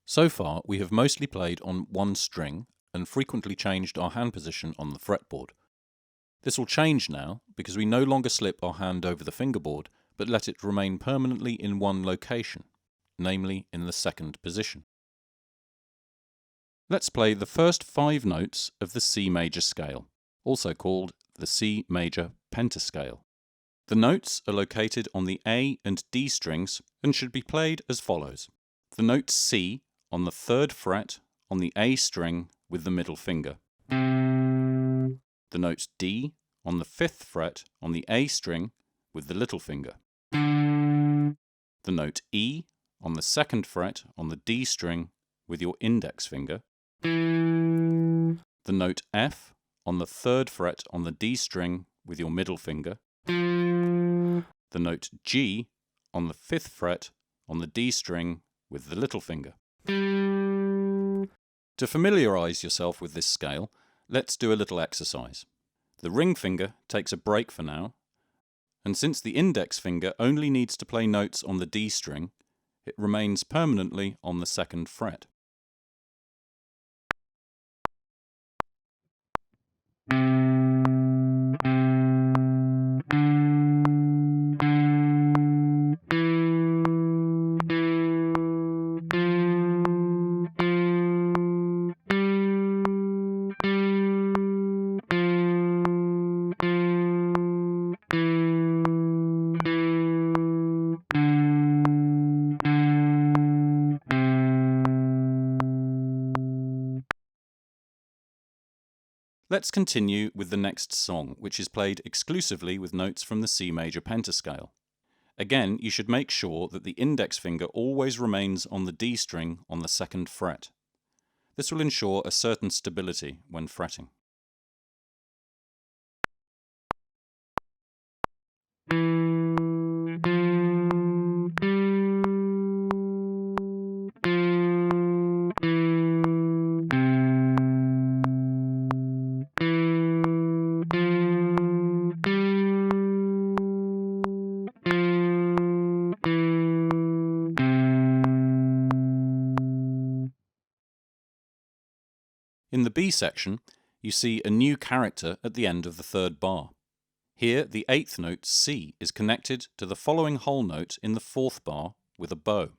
So far, we have mostly played on one string and frequently changed our hand position on the fretboard. This will change now because we no longer slip our hand over the fingerboard, but let it remain permanently in one location, namely in the second position. Let's play the first 5 notes of the C major scale, also called the C Major Pentatonic Scale. The notes are located on the A and D strings and should be played as follows. The note C on the 3rd fret on the A string with the middle finger. The note D on the 5th fret on the A string with the little finger. The note E on the 2nd fret on the D string with your index finger. The note F on the 3rd fret on the D string with your middle finger. The note G on the 5th fret on the D string with the little finger. To familiarize yourself with this scale, let's do a little exercise. The ring finger takes a break for now, and since the index finger only needs to play notes on the D string, it remains permanently on the 2nd fret. Let's continue with the next song, which is played exclusively with notes from the C Major Pentatonic Scale. Again, you should make sure that the index finger always remains on the D string on the 2nd fret. This will ensure a certain stability when fretting. In the B section, you see a new character at the end of the 3rd bar. Here, the 8th note C is connected to the following whole note in the 4th bar with a bow.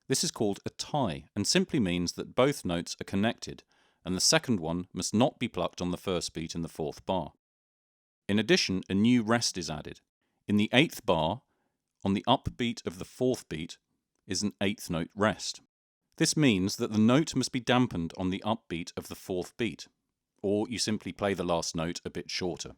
This is called a tie and simply means that both notes are connected and the second one must not be plucked on the 1st beat in the 4th bar. In addition, a new rest is added. In the 8th bar, on the upbeat of the 4th beat, is an 8th note rest. This means that the note must be dampened on the upbeat of the 4th beat, or you simply play the last note a bit shorter.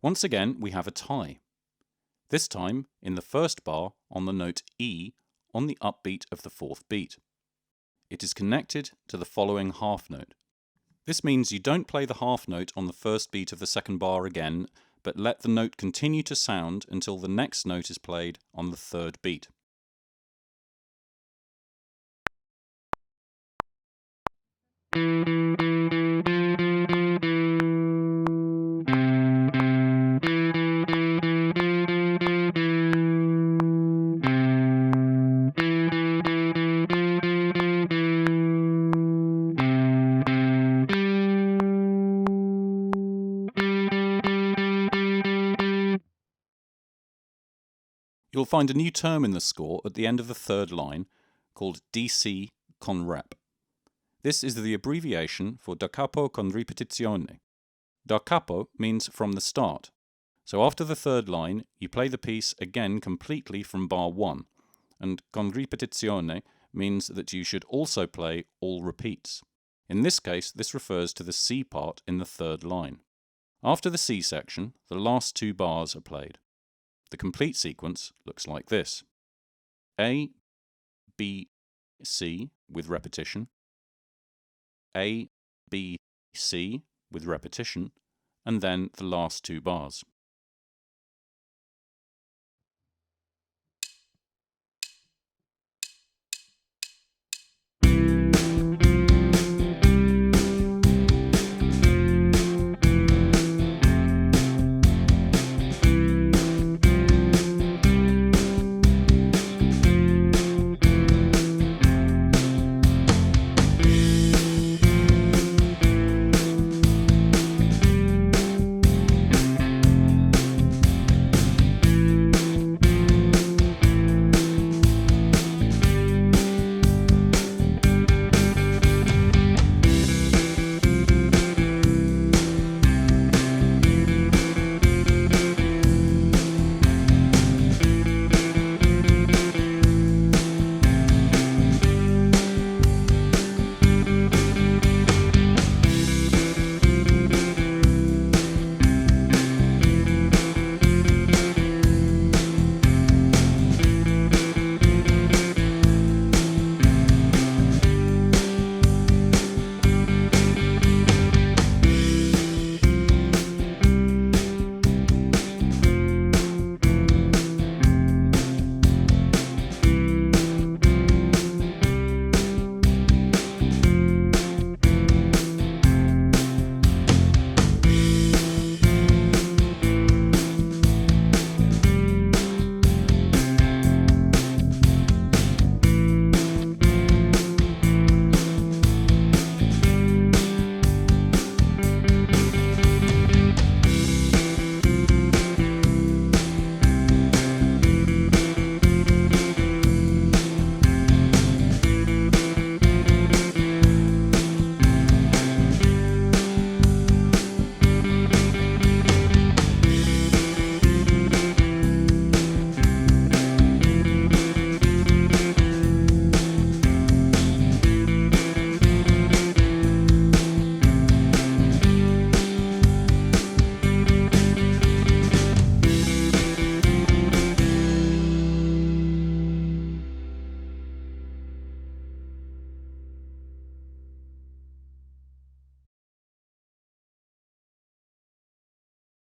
Once again, we have a tie. This time in the 1st bar on the note E on the upbeat of the 4th beat. It is connected to the following half note. This means you don't play the half note on the 1st beat of the 2nd bar again, but let the note continue to sound until the next note is played on the 3rd beat. You'll find a new term in the score at the end of the 3rd line called DC con rep. This is the abbreviation for da capo con ripetizione. Da capo means from the start. So after the 3rd line, you play the piece again completely from bar 1, and con ripetizione means that you should also play all repeats. In this case, this refers to the C part in the 3rd line. After the C section, the last 2 bars are played. The complete sequence looks like this: A, B, C with repetition, A, B, C with repetition, and then the last two bars.